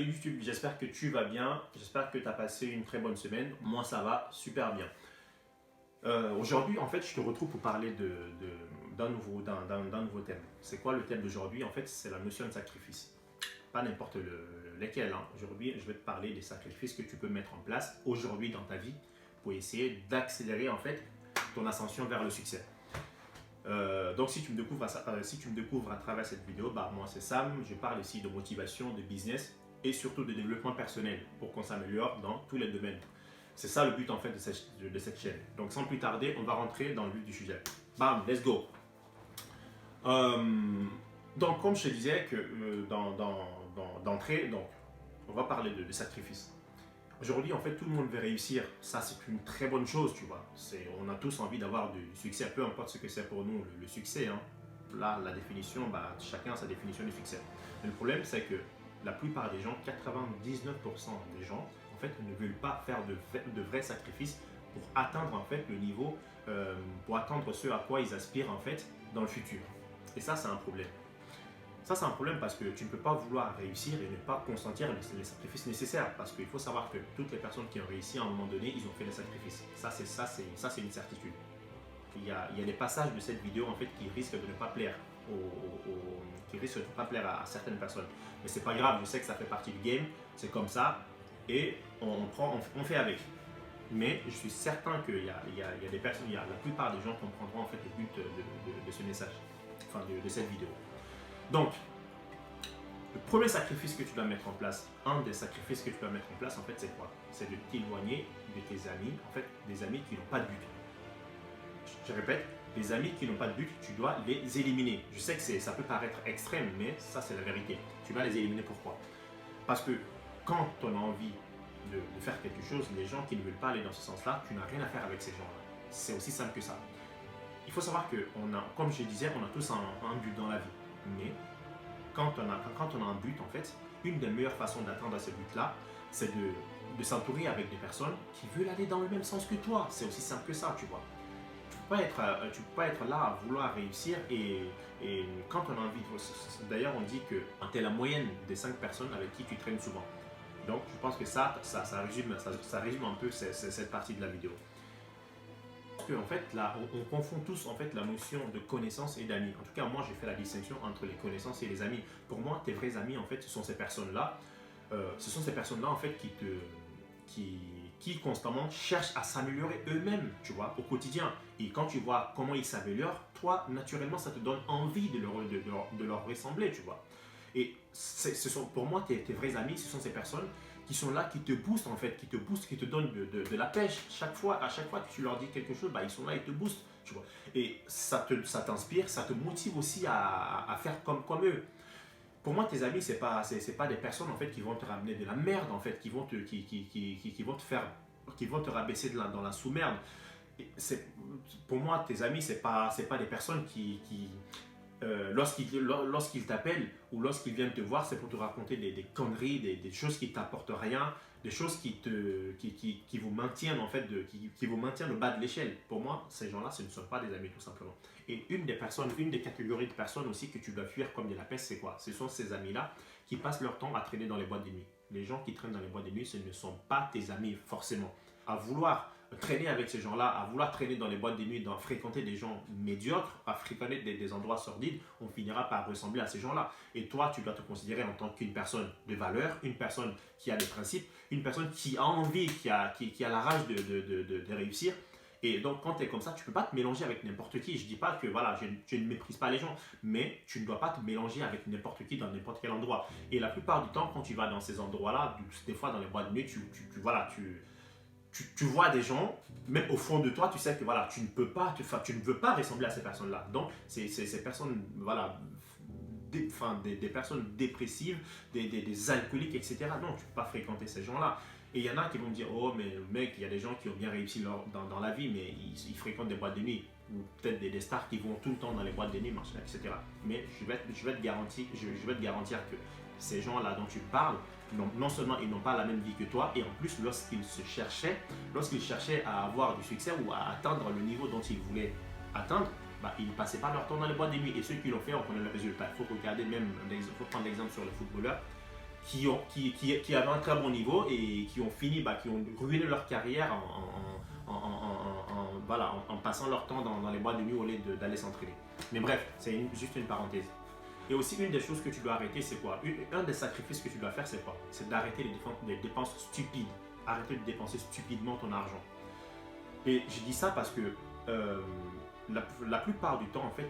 YouTube, j'espère que tu vas bien, j'espère que tu as passé une très bonne semaine. Moi ça va super bien. Aujourd'hui en fait je te retrouve pour parler d'un nouveau thème. C'est quoi le thème d'aujourd'hui? En fait c'est la notion de sacrifice. Pas n'importe lequel. Hein. Aujourd'hui je vais te parler des sacrifices que tu peux mettre en place aujourd'hui dans ta vie pour essayer d'accélérer en fait ton ascension vers le succès. Donc si tu me découvres à travers cette vidéo, moi c'est Sam, je parle ici de motivation, de business et surtout de développement personnel pour qu'on s'améliore dans tous les domaines. C'est ça le but en fait de cette chaîne. Donc sans plus tarder, on va rentrer dans le vif du sujet. Bam, let's go. Donc comme je te disais que d'entrée, on va parler de sacrifice. Aujourd'hui, en fait, tout le monde veut réussir. Ça, c'est une très bonne chose, tu vois. On a tous envie d'avoir du succès, peu importe ce que c'est pour nous, le succès. Hein. Là, la définition, chacun a sa définition du succès. Mais le problème, c'est que la plupart des gens, 99% des gens, en fait, ne veulent pas faire de vrais sacrifices pour atteindre, en fait, le niveau, pour atteindre ce à quoi ils aspirent, en fait, dans le futur. Et ça, c'est un problème. Ça, c'est un problème parce que tu ne peux pas vouloir réussir et ne pas consentir les sacrifices nécessaires. Parce qu'il faut savoir que toutes les personnes qui ont réussi à un moment donné, ils ont fait des sacrifices. Ça, c'est une certitude. Il y a des passages de cette vidéo en fait qui risquent de ne pas plaire à certaines personnes. Mais c'est pas grave, je sais que ça fait partie du game, c'est comme ça et on fait avec. Mais je suis certain qu'il y a des personnes, la plupart des gens comprendront en fait le but de ce message, enfin de cette vidéo. Donc, le premier sacrifice que tu dois mettre en place, un des sacrifices que tu dois mettre en place, en fait, c'est quoi? C'est de t'éloigner de tes amis, en fait, des amis qui n'ont pas de but. Je répète, les amis qui n'ont pas de but, tu dois les éliminer. Je sais que ça peut paraître extrême, mais ça, c'est la vérité. Tu dois les éliminer. Pourquoi? Parce que quand on a envie de faire quelque chose, les gens qui ne veulent pas aller dans ce sens-là, tu n'as rien à faire avec ces gens-là. C'est aussi simple que ça. Il faut savoir que, comme je disais, on a tous un but dans la vie. Mais quand on a un but, en fait, une des meilleures façons d'atteindre ce but-là, c'est de s'entourer avec des personnes qui veulent aller dans le même sens que toi. C'est aussi simple que ça, tu vois. Tu peux pas être là à vouloir réussir et quand on a envie de... D'ailleurs, on dit que tu es la moyenne des 5 personnes avec qui tu traînes souvent. Donc, je pense que ça résume un peu cette partie de la vidéo. En fait, là, on confond tous en fait la notion de connaissance et d'amis. En tout cas, moi, j'ai fait la distinction entre les connaissances et les amis. Pour moi, tes vrais amis, en fait, ce sont ces personnes-là. En fait, qui constamment cherchent à s'améliorer eux-mêmes, tu vois, au quotidien. Et quand tu vois comment ils s'améliorent, toi, naturellement, ça te donne envie de leur ressembler, tu vois. Et pour moi, tes vrais amis, ce sont ces personnes qui sont là, qui te boostent en fait, qui te donnent de la pêche. À chaque fois que tu leur dis quelque chose, ils sont là, ils te boostent, tu vois. Et ça t'inspire, ça te motive aussi à faire comme eux. Pour moi, tes amis, c'est pas des personnes en fait qui vont te ramener de la merde en fait, qui vont te rabaisser dans la sous-merde. Pour moi, tes amis, c'est pas des personnes lorsqu'ils t'appellent ou lorsqu'ils viennent te voir, c'est pour te raconter des conneries, des choses qui ne t'apportent rien, des choses qui vous maintiennent en fait, qui vous maintiennent au bas de l'échelle. Pour moi, ces gens-là, ce ne sont pas des amis tout simplement. Et une des catégories de personnes aussi que tu dois fuir comme de la peste, c'est quoi? Ce sont ces amis-là qui passent leur temps à traîner dans les boîtes de nuit. Les gens qui traînent dans les boîtes de nuit, ce ne sont pas tes amis forcément. À vouloir traîner avec ces gens-là, à vouloir traîner dans les boîtes de nuit, à fréquenter des gens médiocres, à fréquenter des endroits sordides, on finira par ressembler à ces gens-là. Et toi, tu dois te considérer en tant qu'une personne de valeur, une personne qui a des principes, une personne qui a envie, qui a la rage de réussir. Et donc, quand tu es comme ça, tu ne peux pas te mélanger avec n'importe qui. Je ne dis pas que voilà, je ne méprise pas les gens, mais tu ne dois pas te mélanger avec n'importe qui dans n'importe quel endroit. Et la plupart du temps, quand tu vas dans ces endroits-là, des fois dans les boîtes de nuit, tu vois des gens, même au fond de toi, tu sais que voilà, tu ne veux pas ressembler à ces personnes-là. Donc, ces personnes, voilà, des personnes dépressives, des alcooliques, etc. Non, tu ne peux pas fréquenter ces gens-là. Et il y en a qui vont me dire, oh, mais mec, il y a des gens qui ont bien réussi dans la vie, mais ils fréquentent des boîtes de nuit. Ou peut-être des stars qui vont tout le temps dans les boîtes de nuit, machin, etc. Mais je vais te garantir que ces gens-là dont tu parles, non seulement ils n'ont pas la même vie que toi, et en plus, lorsqu'ils cherchaient à avoir du succès ou à atteindre le niveau dont ils voulaient atteindre, ils ne passaient pas leur temps dans les boîtes de nuit. Et ceux qui l'ont fait, on connaît le résultat. Il faut regarder même, il faut prendre l'exemple sur les footballeurs qui avaient un très bon niveau et qui ont fini, qui ont ruiné leur carrière voilà, en passant leur temps dans les boîtes de nuit au lieu d'aller s'entraîner. Mais bref, c'est juste une parenthèse. Et aussi, une des choses que tu dois arrêter, c'est quoi? Un des sacrifices que tu dois faire, c'est quoi? C'est d'arrêter les dépenses stupides. Arrêter de dépenser stupidement ton argent. Et je dis ça parce que la plupart du temps, en fait,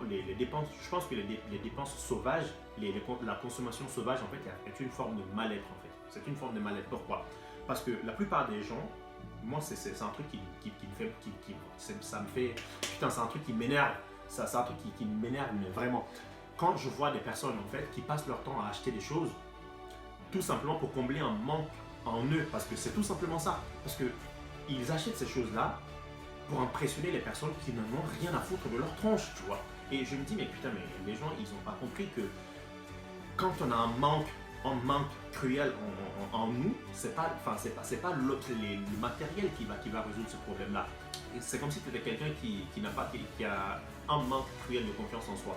les dépenses, je pense que les dépenses sauvages, la consommation sauvage, en fait, est une forme de mal-être, en fait. C'est une forme de mal-être. Pourquoi? Parce que la plupart des gens, moi, c'est un truc qui me fait, ça me fait, putain, c'est un truc qui m'énerve. C'est un truc qui m'énerve, mais vraiment. Quand je vois des personnes, en fait, qui passent leur temps à acheter des choses, tout simplement pour combler un manque en eux, parce que c'est tout simplement ça. Parce qu'ils achètent ces choses-là pour impressionner les personnes qui n'en ont rien à foutre de leur tronche, tu vois. Et je me dis, mais putain, mais les gens, ils n'ont pas compris que quand on a un manque cruel en nous, c'est pas le matériel qui va résoudre ce problème-là. C'est comme si tu étais quelqu'un qui a un manque cruel de confiance en soi.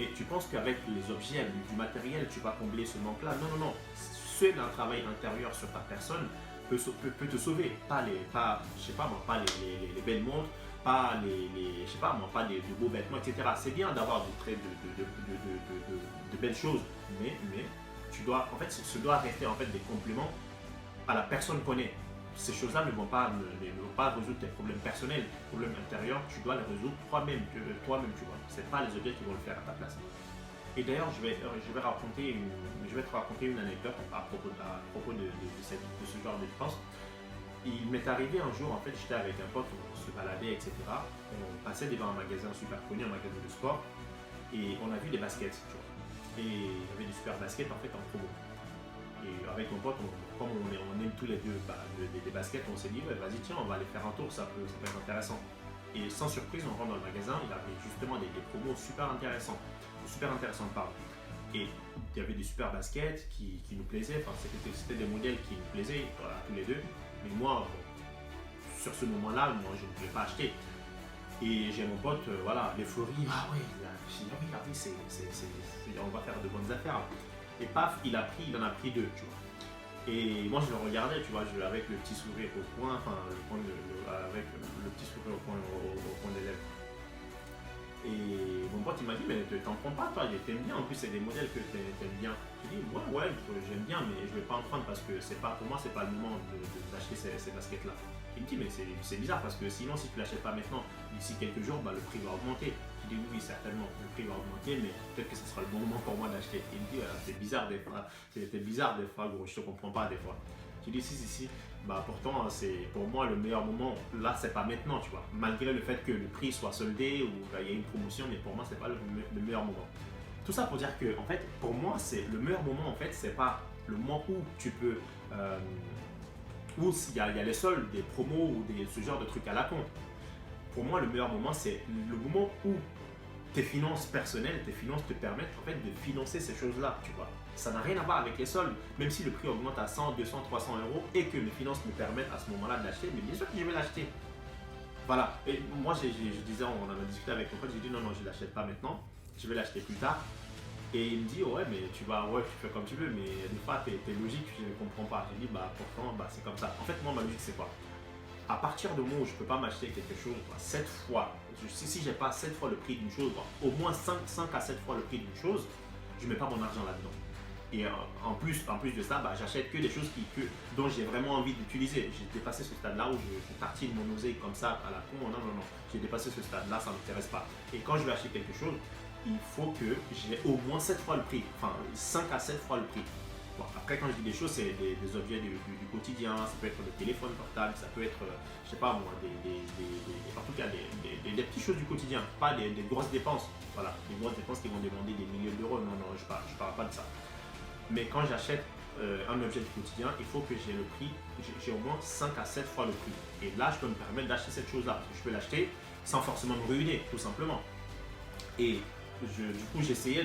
Et tu penses qu'avec les objets, du matériel, tu vas combler ce manque-là. Non, non, non. C'est un travail intérieur sur ta personne peut te sauver. Pas les belles montres, pas des beaux vêtements, etc. C'est bien d'avoir de belles choses, mais ce doit rester en fait des compléments à la personne qu'on est. Ces choses-là ne vont pas résoudre tes problèmes personnels, tes problèmes intérieurs, tu dois les résoudre toi-même, tu vois. C'est pas les objets qui vont le faire à ta place. Et d'ailleurs, je vais te raconter une anecdote à propos de ce genre de dépenses. Il m'est arrivé un jour, en fait, j'étais avec un pote, on se baladait, etc. On passait devant un magasin super connu, un magasin de sport, et on a vu des baskets, tu vois. Et il y avait des super baskets, en fait, en promo. Et avec mon pote, comme on aime tous les deux des baskets, on s'est dit, ouais, vas-y, tiens, on va aller faire un tour, ça peut être intéressant. Et sans surprise, on rentre dans le magasin, il y avait justement des promos super intéressantes, pardon. Et il y avait des super baskets qui nous plaisaient, enfin, c'était des modèles qui nous plaisaient, voilà, tous les deux. Mais moi, sur ce moment-là, moi, je ne voulais pas acheter. Et j'ai mon pote, voilà, l'euphorie, ah oui, on va faire de bonnes affaires. Et paf, il en a pris deux, tu vois. Et moi, je le regardais, tu vois, avec le petit sourire au coin, avec le petit sourire au coin des lèvres. Et mon pote, il m'a dit, mais t'en prends pas, toi, t'aimes bien, en plus, c'est des modèles que t'aimes bien. J'ai dit, ouais, j'aime bien, mais je vais pas en prendre parce que pour moi, c'est pas le moment d'acheter ces baskets-là. Il me dit, mais c'est bizarre parce que sinon, si tu l'achètes pas maintenant, d'ici quelques jours, le prix va augmenter. Je dis, oui, certainement, le prix va augmenter, mais peut-être que ce sera le bon moment pour moi d'acheter. Il me dit, c'est bizarre des fois, gros, je te comprends pas des fois. Je dis, si. Pourtant, c'est pour moi le meilleur moment. Là, c'est pas maintenant, tu vois. Malgré le fait que le prix soit soldé ou il y a une promotion, mais pour moi, c'est pas le meilleur moment. Tout ça pour dire que, en fait, pour moi, c'est le meilleur moment. En fait, c'est pas le moment où tu peux, où il y a les soldes, des promos ou ce genre de trucs à la con. Pour moi, le meilleur moment, c'est le moment où tes finances personnelles, tes finances te permettent en fait de financer ces choses-là, tu vois. Ça n'a rien à voir avec les soldes, même si le prix augmente à 100, 200, 300 euros et que mes finances me permettent à ce moment-là de l'acheter, mais bien sûr que je vais l'acheter. Voilà, et moi je disais, on en a discuté avec mon pote, j'ai dit non, je ne l'achète pas maintenant, je vais l'acheter plus tard. Et il me dit, ouais, mais tu fais comme tu veux, mais des fois, tes logiques, je ne les comprends pas. J'ai dit, pourtant, c'est comme ça. En fait, moi, ma logique, c'est quoi? À partir du moment où je ne peux pas m'acheter quelque chose 7 fois, si je n'ai pas 7 fois le prix d'une chose, au moins 5 à 7 fois le prix d'une chose, je ne mets pas mon argent là-dedans. Et en plus de ça, j'achète que des choses dont j'ai vraiment envie d'utiliser. J'ai dépassé ce stade-là où je tartine mon oseille comme ça à la con. Non. J'ai dépassé ce stade-là, ça ne m'intéresse pas. Et quand je vais acheter quelque chose, il faut que j'ai au moins 7 fois le prix. Enfin, 5 à 7 fois le prix. Bon, après, quand je dis des choses, c'est des objets du quotidien. Ça peut être le téléphone portable, ça peut être, je sais pas moi, en tout cas, des petites choses du quotidien. Pas des grosses dépenses. Voilà, des grosses dépenses qui vont demander des milliers d'euros. Non, je parle pas de ça. Mais quand j'achète un objet du quotidien, il faut que j'ai le prix, j'ai au moins 5 à 7 fois le prix. Et là, je peux me permettre d'acheter cette chose-là. Parce que je peux l'acheter sans forcément me ruiner, tout simplement. Et du coup, j'essayais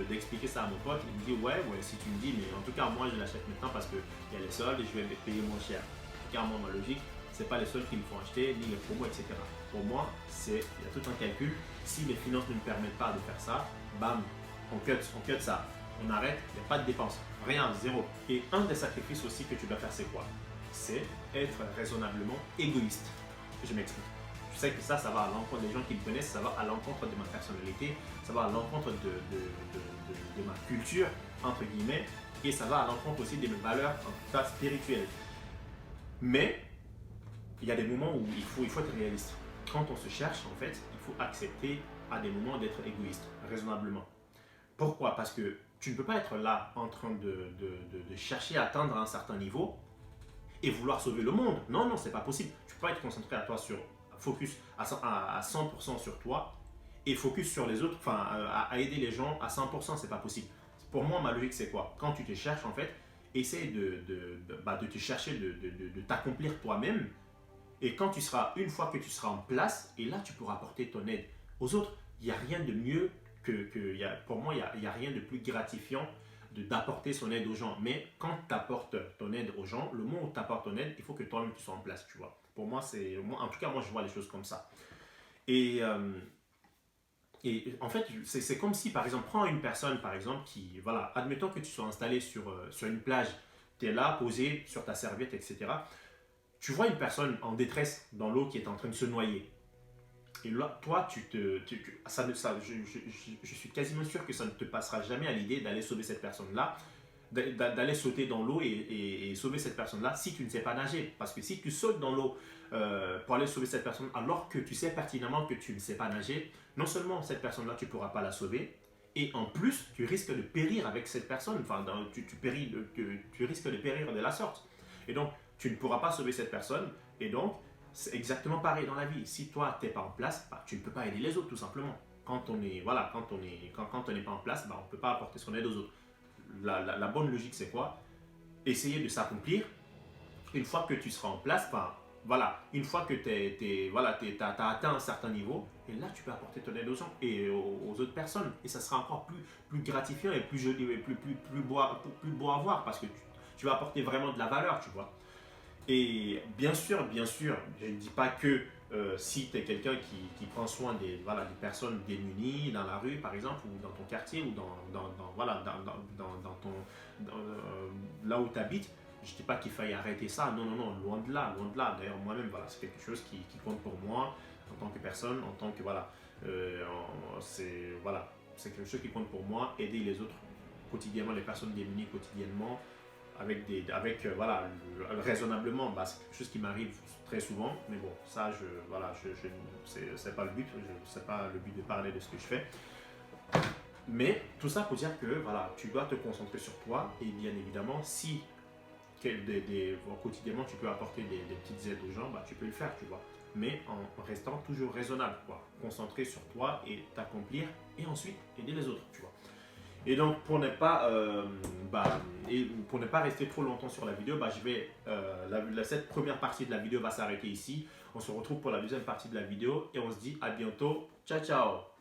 d'expliquer ça à mon pote. Il me dit, ouais, si tu me dis, mais en tout cas, moi, je l'achète maintenant parce qu'il y a les soldes et je vais payer moins cher. Car moi, ma logique, c'est pas les soldes qui me font acheter, ni les promos, etc. Pour moi, il y a tout un calcul. Si mes finances ne me permettent pas de faire ça, bam, on cut ça. On arrête, il n'y a pas de dépenses, rien, zéro. Et un des sacrifices aussi que tu dois faire, c'est quoi? C'est être raisonnablement égoïste. Je m'explique. Je sais que ça va à l'encontre des gens qui me connaissent, ça va à l'encontre de ma personnalité, ça va à l'encontre de ma culture, entre guillemets, et ça va à l'encontre aussi de mes valeurs, en tout cas spirituelles. Mais il y a des moments où il faut être réaliste. Quand on se cherche, en fait, il faut accepter à des moments d'être égoïste, raisonnablement. Pourquoi? Parce que tu ne peux pas être là en train de chercher à atteindre un certain niveau et vouloir sauver le monde. Non, non, c'est pas possible. Tu peux pas être concentré à toi focus à 100% sur toi et focus sur les autres, enfin, à aider les gens à 100%, c'est pas possible. Pour moi, ma logique, c'est quoi? Quand tu te cherches, en fait, essaye de te chercher, de t'accomplir toi-même. Et quand une fois que tu seras en place, et là, tu pourras apporter ton aide aux autres. Il n'y a rien de mieux pour moi, il n'y a rien de plus gratifiant d'apporter son aide aux gens. Mais quand tu apportes ton aide aux gens, le moment où tu apportes ton aide, il faut que toi-même tu sois en place, tu vois. Pour moi, en tout cas, moi, je vois les choses comme ça. Et en fait, c'est comme si, par exemple, prends une personne, par exemple, qui, voilà, admettons que tu sois installé sur une plage, tu es là, posé sur ta serviette, etc. Tu vois une personne en détresse dans l'eau qui est en train de se noyer. Et là, toi, je suis quasiment sûr que ça ne te passera jamais à l'idée d'aller sauver cette personne-là, d'aller sauter dans l'eau et sauver cette personne-là si tu ne sais pas nager. Parce que si tu sautes dans l'eau pour aller sauver cette personne alors que tu sais pertinemment que tu ne sais pas nager, non seulement cette personne-là, tu ne pourras pas la sauver, et en plus, tu risques de périr avec cette personne. Enfin, tu risques de périr de la sorte. Et donc, tu ne pourras pas sauver cette personne. Et donc, c'est exactement pareil dans la vie. Si toi, tu n'es pas en place, bah, tu ne peux pas aider les autres, tout simplement. Quand on n'est pas en place, bah, on ne peut pas apporter son aide aux autres. La bonne logique, c'est quoi? Essayer de s'accomplir. Une fois que tu seras en place, bah, voilà, une fois que tu as atteint un certain niveau, et là, tu peux apporter ton aide aux gens et aux autres personnes. Et ça sera encore plus gratifiant et plus joli, et plus beau à voir parce que tu vas apporter vraiment de la valeur, tu vois. Et bien sûr, je ne dis pas que si tu es quelqu'un qui prend soin des personnes démunies dans la rue, par exemple, ou dans ton quartier, ou là où tu habites, je ne dis pas qu'il faille arrêter ça. Non, non, non, loin de là, loin de là. D'ailleurs, moi-même, voilà, c'est quelque chose qui compte pour moi en tant que personne, en tant que, c'est quelque chose qui compte pour moi, aider les autres quotidiennement, les personnes démunies quotidiennement, raisonnablement, bah, c'est quelque chose qui m'arrive très souvent, mais bon, ça, c'est pas le but, c'est pas le but de parler de ce que je fais. Mais tout ça pour dire que voilà, tu dois te concentrer sur toi et bien évidemment, si quotidiennement tu peux apporter des petites aides aux gens, bah, tu peux le faire, tu vois. Mais en restant toujours raisonnable, quoi. Concentré sur toi et t'accomplir et ensuite aider les autres, tu vois. Et donc, pour ne pas rester trop longtemps sur la vidéo, bah, cette première partie de la vidéo va s'arrêter ici. On se retrouve pour la deuxième partie de la vidéo et on se dit à bientôt. Ciao, ciao!